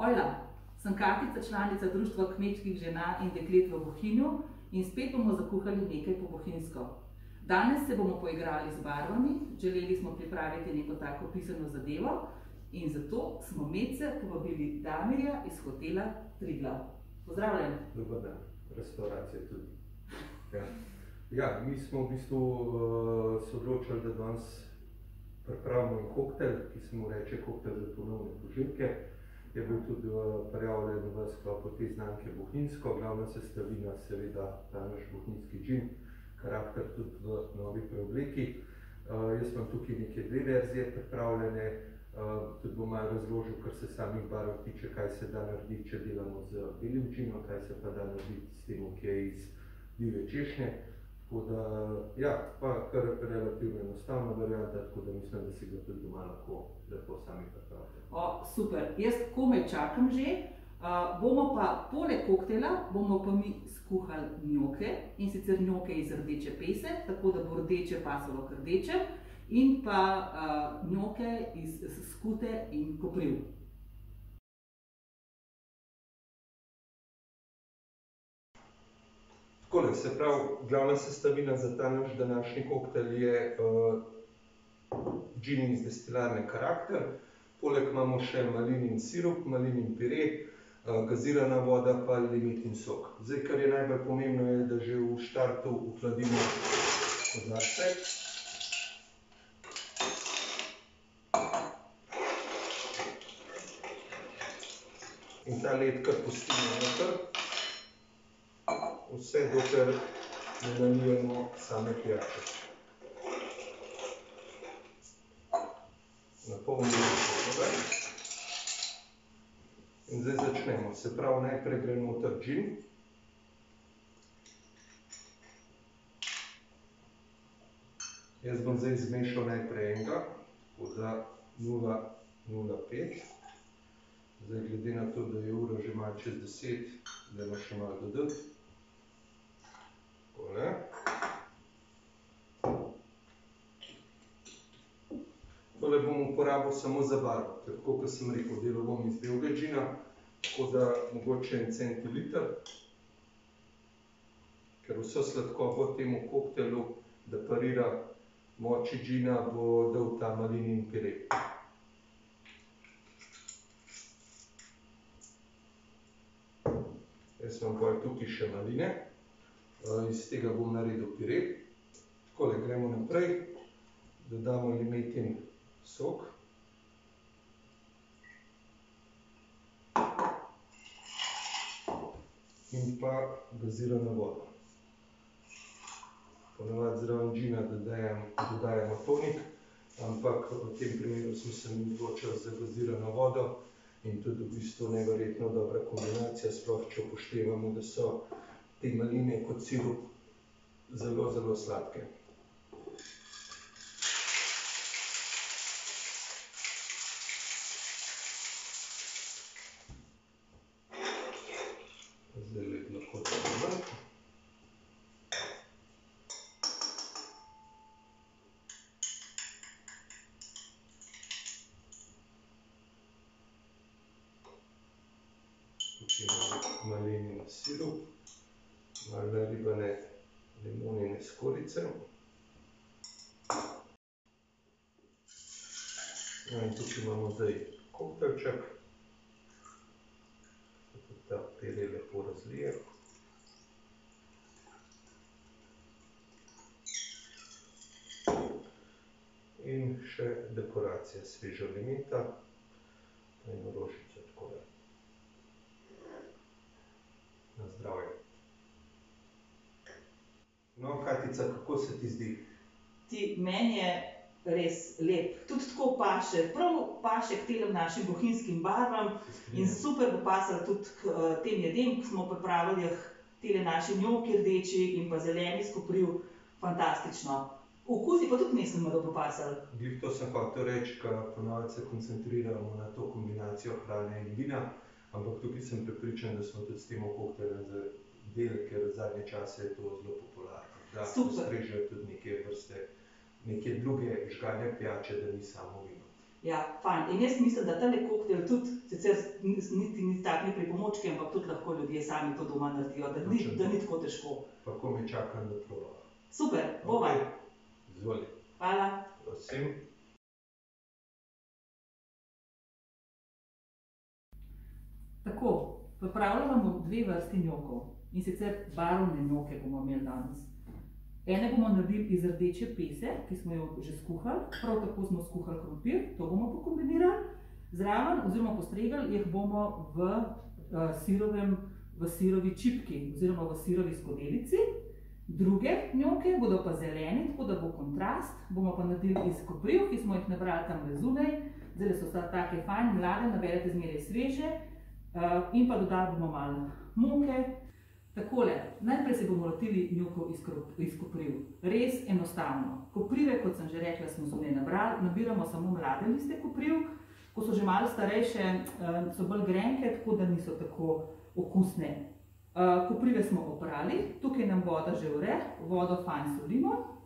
Ojla, sem Katica, članica Društva kmečkih žena in deklet v Bohinju in spet bomo zakuhali nekaj po bohinjsko. Danes se bomo poigrali z barvami, želeli smo pripraviti neko tako pisano zadevo in zato smo medse povabili Damirja iz hotela Triglav. Pozdravljen. Dobar dan, restauracija tudi. Ja, mi smo v bistvu se odločili, da danes pripravimo en koktel, ki se mu reče koktel za ponovne poživke. Je bil tudi prijavljen v sklopu te znamke Bohinjsko, glavna sestavina seveda ta naš bohinjski džin, karakter tudi v novi preobleki. Jaz imam tukaj neke dve verzije pripravljene, tudi bom malo razložil, kar se samih barv tiče, kaj se da narediti, če delamo z belim džinom, kaj se pa da narediti s tem, ki je iz divje češnje. Tako da, ja, pa kar relativno enostavno varianta, tako da mislim, da si ga tudi doma lahko lepo sami pripravite. Super, jaz komaj čakam že. Bomo pa poleg koktela, bomo pa mi skuhali njoke, in sicer njoke iz rdeče pese, tako da bo rdeče pasalo k rdečem, in pa njoke iz skute in kopriv. Takole, se pravi, glavna sestavina za ta naš današnji koktel je džin iz destilarne Karakter. Poleg imamo še malinin sirup, malinin pire, gazirana voda pa limitin sok. Zdaj, kar je najbolj pomembno, je, da že v štartu ohladimo kozarce. In ta led kar pustimo noter. Vse dokler ne nalijemo same pijače. Napolnimo tukaj. In zdaj začnemo. Se pravi, najprej gre noter džin. Jaz bom zdaj zmešal najprej enega, tako da 0,05. Zdaj, glede na to, da je ura že malo čez 10, dajmo še malo dodati. Takole. Tole bom uporabil samo za barvo, tako kot sem rekel, delal bom iz belega džina, tako da mogoče 1 centiliter, ker vso sladkobo temu koktelu, da parira moči džina, bo dal ta malinin pire. Jaz imam potem tukaj še maline. Iz tega bom naredil pire. Takole gremo naprej, dodamo limitin sok. In pa gazirano vodo. Ponavadi zraven džina dodajamo tonik, ampak v tem primeru smo se odločili za gazirano vodo in tudi v bistvu neverjetno dobra kombinacija, sploh če upoštevamo, da so te maline kot sirup zelo, zelo sladke. Zdaj led lahko damo ven. Tukaj imamo malinin sirup. Malo naribane limonine skorjice. In tukaj imamo zdaj koktelček. Se tudi ta pire lepo razlije. In še dekoracija sveža limeta in rožico takole. Na zdravje. No, Katica, kako se ti zdi? Meni je res lep, tudi tako paše, prav paše k tem našim bohinjskim barvam in super bo pasalo tudi k tem jedem, ki smo pripravili, tele naši njoki rdeči in pa zeleni s kopriv, fantastično. Okusi pa tudi mislim, da bo pasalo. Glih to sem hotel reči, ker ponavadi se koncentriramo na to kombinacijo hrane in vina, ampak tukaj sem prepričan, da smo tudi s tem kokteljem zadeli, ker zadnje čase je to zelo popularno. Da postrežejo tudi neke vrste, neke druge žgane pijače, da ni samo vino. Ja, fajn. In jaz mislim, da tale koktel tudi, sicer niti ni takšni pripomočki, ampak tudi lahko ljudje sami to doma naredijo, da ni tako težko. Pa ko me čakam na probo. Super, bova. Izvoli. Hvala. Prosim. Tako, pripravljamo dve vrsti njokov. In sicer barvne njoke bomo imeli danes. Ene bomo naredili iz rdeče pese, ki smo jo že skuhali, prav tako smo skuhali krompir, to bomo pokombinirali. Zraven oziroma postregli jih bomo v sirovi čipki oziroma v sirovi skodelici. Druge njoke bodo pa zeleni, tako da bo kontrast. Bomo pa naredili iz kopriv, ki smo jih nabrali tam zunaj. Zdaj so take fajn, mlade, naberete zmeraj sveže. In pa dodali bomo malo moke. Takole, najprej se bomo lotili njokov iz kopriv. Res enostavno. Koprive, kot sem že rekla, smo zunaj nabrali, nabiramo samo mlade liste kopriv. Ko so že malo starejše, so bolj grenke, tako da niso tako okusne. Koprive smo oprali, tukaj nam voda že vre, vodo fajn solimo.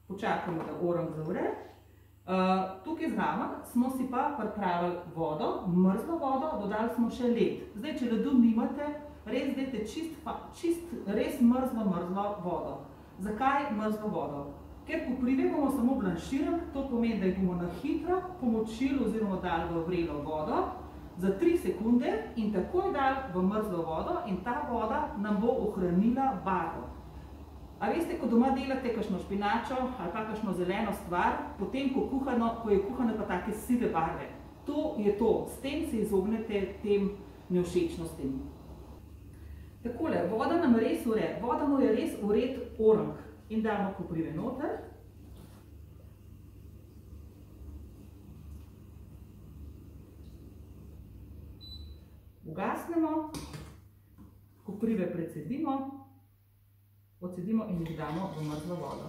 Počakamo, da orang zavre. Tukaj zraven smo si pa pripravili vodo, mrzlo vodo, dodali smo še led. Zdaj, če ledu nimate, res dajte res mrzlo vodo. Zakaj mrzlo vodo? Ker koprive bomo samo blanširali, to pomeni, da jih bomo na hitro pomočili oziroma dali v vrelo vodo za 3 sekunde in takoj dali v mrzlo vodo in ta voda nam bo ohranila barvo. A veste, ko doma delate kakšno špinačo ali pa kakšno zeleno stvar, potem, ko je kuhano pa take sive barve. To je to, s tem se izognete tem nevšečnostim. Takole, voda nam res vre, voda mora res vreti orang in damo koprive noter. Ugasnemo, koprive precedimo. Odcedimo in jih damo v mrzlo vodo.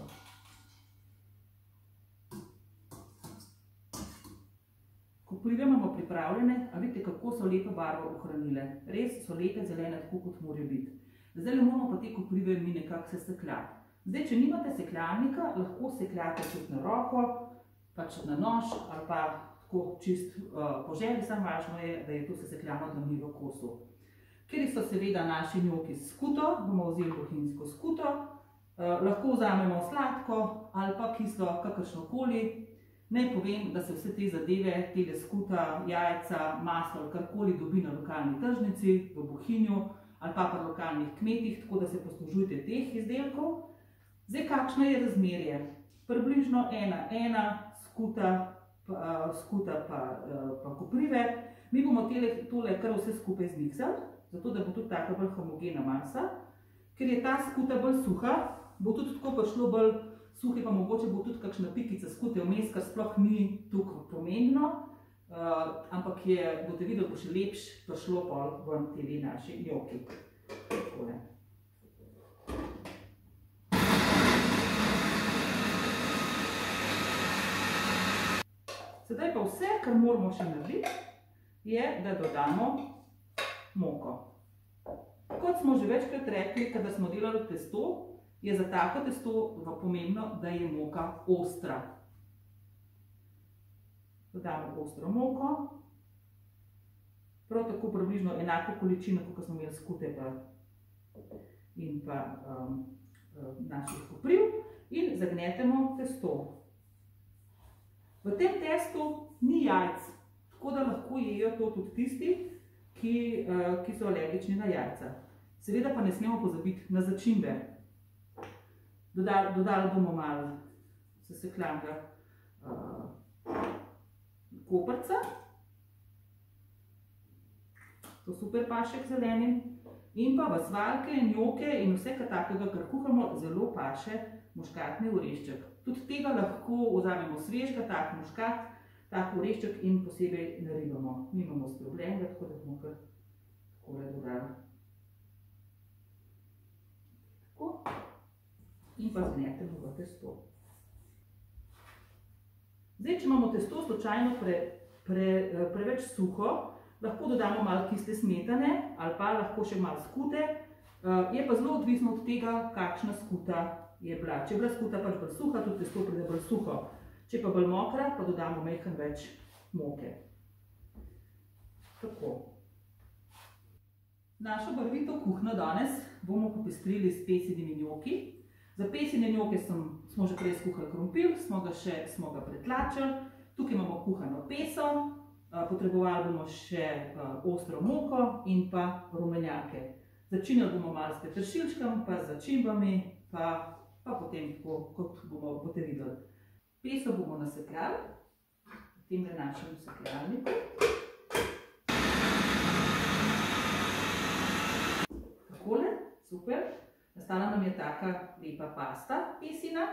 Koprive imamo pripravljene, a vidite, kako so lepo barvo ohranile. Res so lepe zelene, tako kot morajo biti. Zdaj moramo pa te koprive mi nekako sesekljati. Zdaj, če nimate sekljalnika, lahko sekljate tudi na roko, pač na nož ali pa tako čist po želji, samo važno je, da je to sesekljano, da ni v kosu. Ker so seveda naši njoki s skuto, bomo vzeli bohinjsko skuto, lahko vzamemo sladko ali pa kislo, kakršnokoli. Naj povem, da se vse te zadeve, tele skuta, jajca, maslo ali karkoli dobi na lokalni tržnici, v Bohinju ali pa pri lokalnih kmetih, tako da se poslužujte teh izdelkov. Zdaj, kakšno je razmerje? Približno 1:1, skuta pa koprive. Mi bomo tole kar vse skupaj zmiksali, zato da bo tudi taka bolj homogena masa. Ker je ta skuta bolj suha, bo tudi tako prišlo bolj suhe, pa mogoče bo tudi kakšna pikica skute vmes, kar sploh ni tukaj pomembno, ampak boste videli, bo še lepš prišlo pol ven tele naši njoki. Takole. Sedaj pa vse, kar moramo še narediti, je, da dodamo moko. Kot smo že večkrat rekli, kada smo delali testo, je za tako testo pomembno, da je moka ostra. Dodamo ostro moko, prav tako približno enako količino, kot smo imeli skute in pa naših kopriv, in zagnetemo testo. V tem testu ni jajc, tako da lahko jejo to tudi tisti, ki so alergični na jajca. Seveda pa ne smemo pozabiti na začimbe. Dodali bomo malo sesekljanega koprca, to super paše k zelenim, in pa v svaljke, njoke in vse takega, kar kuhamo, zelo paše muškatni orešček. Tudi tega lahko vzamemo svežega, tak muškat, tak orešček in posebej naribamo. Nimamo zdrobljenega, tako da bomo kar takole dodali. Tako. In pa zgnetemo v testo. Zdaj, če imamo testo slučajno preveč suho, lahko dodamo malo kisle smetane ali pa lahko še malo skute, Je pa zelo odvisno od tega, kakšna skuta je bila. Če je bila skuta pač bolj suha, tudi testo pride bolj suho. Če pa bolj mokra, pa dodamo majhen več moke. Tako. Našo barvito kuhno danes bomo popestrili s pesinimi njoki. Za pesine njoke smo že prej skuhali krompir, smo ga pretlačili. Tukaj imamo kuhano peso, potrebovali bomo še ostro moko in pa rumenjake. Začinili bomo malo s peteršilčkom, pa z začimbami, pa potem, kot boste videli. Peso bomo nasekljali v tem našem sekljalniku. Takole, super. Nastala nam je taka lepa pasta pesina.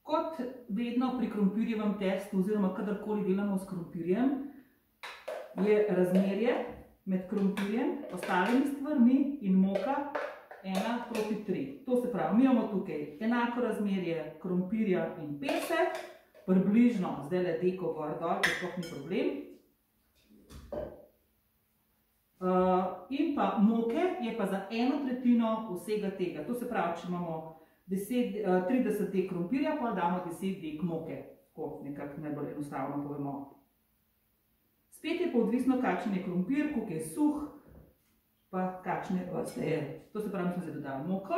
Kot vedno pri krompirjevem testu oziroma kadarkoli delamo s krompirjem, je razmerje med krompirjem, ostalimi stvarmi in moka 1:3. To se pravi, mi imamo tukaj enako razmerje krompirja in pese, približno, zdaj le deko gor dol, to sploh ni problem. In pa moke je pa za 1/3 vsega tega. To se pravi, če imamo 30 dek krompirja, pa damo 10 dek moke. Tako nekako najbolj enostavno povemo. Spet je pa odvisno, kakšen je krompir, koliko je suh, pa kakšne vrste je. To se pravi, mi smo zdaj dodali moko,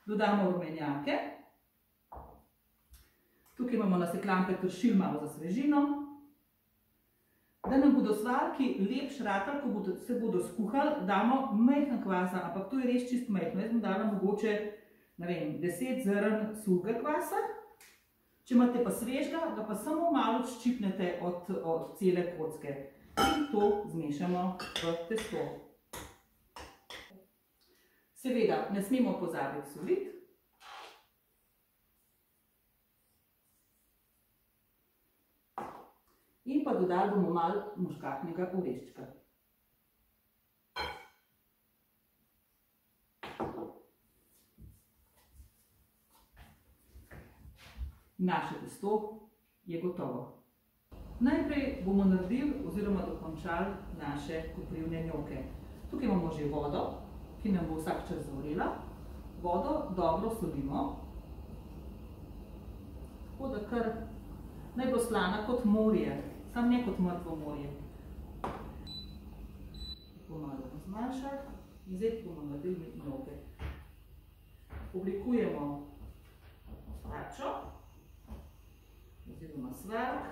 dodamo rumenjake. Tukaj imamo nasekljan peteršilj malo za svežino. Da nam bodo svarki lepš ratali, ko se bodo skuhali, damo majhen kvasa, ampak to je res čist majhno. Jaz bom dala mogoče, ne vem, 10 zrn suhega kvasa. Če imate pa svežga, ga pa samo malo odščipnete od cele kocke. In to zmešamo v testo. Seveda, ne smemo pozabiti soliti. In pa dodali bomo malo muškatnega oreščka. Naše testo je gotovo. Najprej bomo naredili oziroma dokončali naše koprivne njoke. Tukaj imamo že vodo, ki nam bo vsak čas zavrela. Vodo dobro solimo, tako da kar naj bo slana kot morje. Sam ne kot mrtvo morje. Tako malo zmanjšati in zdaj bomo naredili njoke. Oblikujemo tarčo oziroma svark.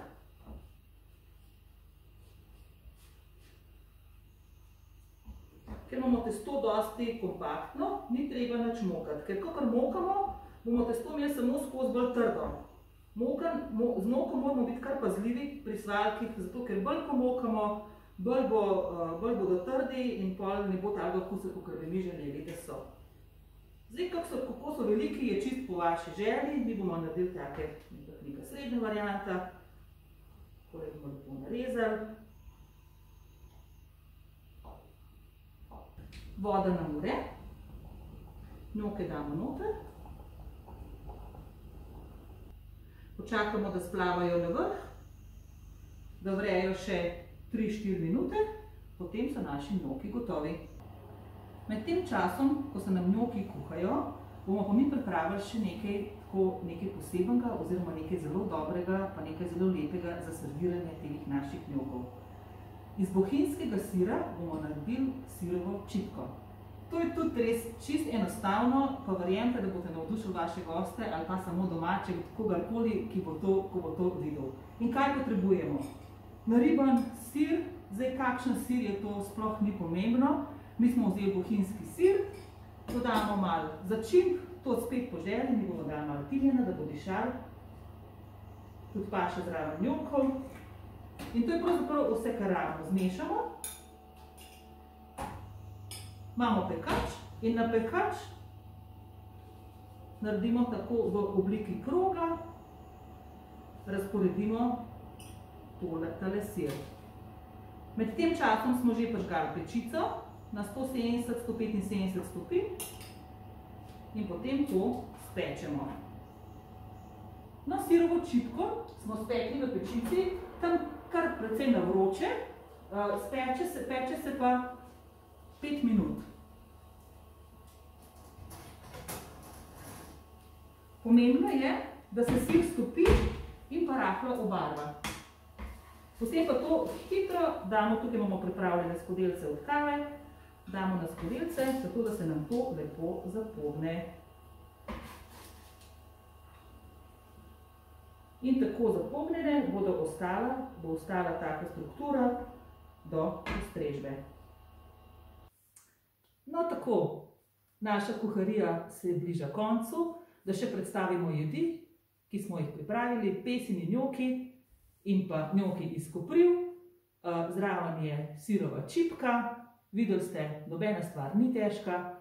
Ker imamo testo dosti kompaktno, ni treba nič mokati. Ker kakor mokamo, bomo testo imeli samo skozi bolj trdo. Z mokom moramo biti kar pazljivi pri svarkih, zato ker bolj ko mokamo, bolj bodo trdi in pol ne bo takega okusa, kakor bi mi želeli, da so. Zdaj, kako so veliki, je čist po vaši želji. Mi bomo naredili take neka srednja varianta. Tako jih bomo lepo narezali. Voda nam vre. Njoke damo noter. Počakamo, da splavajo na vrh, da vrejo še 3-4 minute, potem so naši njoki gotovi. Med tem časom, ko se nam njoki kuhajo, bomo pa mi pripravili še nekaj posebenega oziroma nekaj zelo dobrega, pa nekaj zelo lepega za serviranje teh naših njokov. Iz bohinjskega sira bomo naredili sirovo čipko. To je tudi res čist enostavno, pa verjemite, da boste navdušili vaše goste ali pa samo domače, kogarkoli, ki bo to videl. In kaj potrebujemo? Nariban sir, zdaj kakšen sir je to, sploh ni pomembno. Mi smo vzeli bohinjski sir, dodamo malo začimb, to spet po želji, mi bomo dali malo timijana, da bo dišal, tudi pa še zraven njokov. In to je pravzaprav vse, kar rabimo. Zmešamo. Imamo pekač in na pekač naredimo tako v obliki kroga, razporedimo tale sir. Med tem časom smo že prižgali pečico na 170–175 stopinj in potem to spečemo. No, sirovo čipko smo spekli v pečici tam kar precej na vroče, peče se pa 5 minut. Pomembno je, da se sir stopi in pa rahlo obarva. Potem pa to hitro damo, tukaj imamo pripravljene skodelice od kave, damo na skodelice, tako da se nam to lepo zapogne. In tako zapognjene bo ostala taka struktura do postrežbe. No tako, naša kuharija se bliža koncu, da še predstavimo jedi, ki smo jih pripravili, pesini njoki in pa njoki iz kopriv, zraven je sirova čipka, videli ste, nobena stvar ni težka,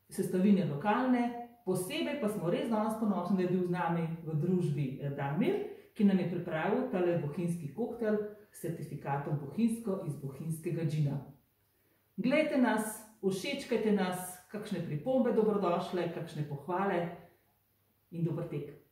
sestavine lokalne, posebej pa smo res danes ponosni, da je bil z nami v družbi Damir, ki nam je pripravil tale bohinjski koktel s certifikatom bohinjsko iz bohinjskega džina. Glejte nas, všečkajte nas, kakšne pripombe dobrodošle, kakšne pohvale in dober tek.